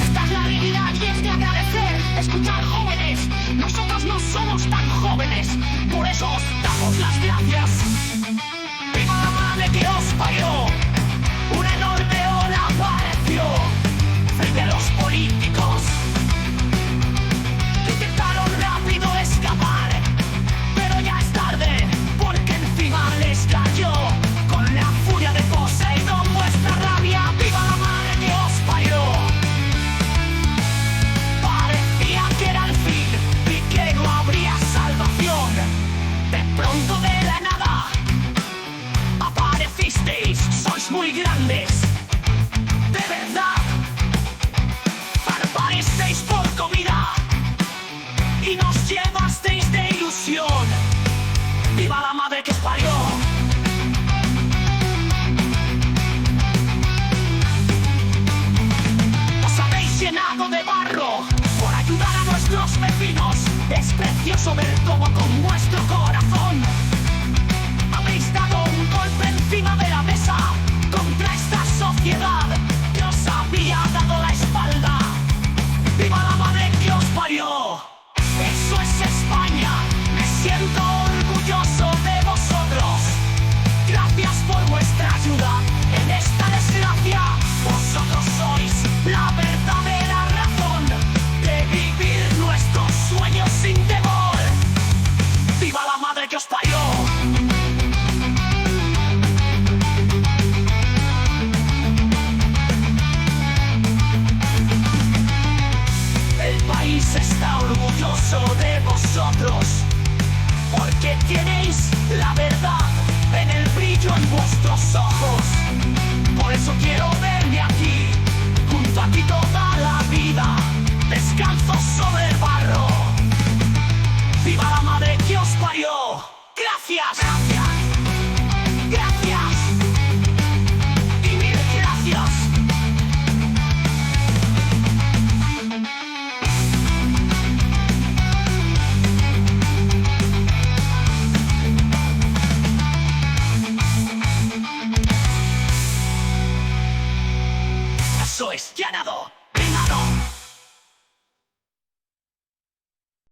Esta es la realidad y es de agradecer. Escuchar, jóvenes, nosotros no somos tan jóvenes, por eso os damos las gracias. ¡Viva la madre que os parió! Una enorme ola apareció frente a los políticos que intentaron rápido escapar, pero ya es tarde, porque encima les cayó con la furia de Poseidón vuestra rabia. ¡Viva la madre que os parió! Parecía que era el fin y que no habría salvación. De pronto de la nada aparecisteis, sois muy grandes, de verdad. Aparecisteis por comida y nos llevasteis de ilusión. ¡Viva la madre que os parió! Os habéis llenado de barro por ayudar a nuestros vecinos. Es precioso ver cómo con vuestro corazón habéis dado un golpe encima de la mesa contra esta sociedad que os había dado la espalda. ¡Viva la madre que os parió! Eso es España, me siento orgulloso de vosotros. Gracias por vuestra ayuda en esta desgracia. Vosotros sois la verdadera razón de vivir nuestros sueños sin temor. ¡Viva la madre que os parió! El país está orgulloso de vosotros, porque tenéis la verdad en el brillo en vuestros ojos. Por eso quiero verme aquí, junto a ti toda la vida, descalzo sobre el barro. ¡Viva la madre que os parió! ¡Gracias!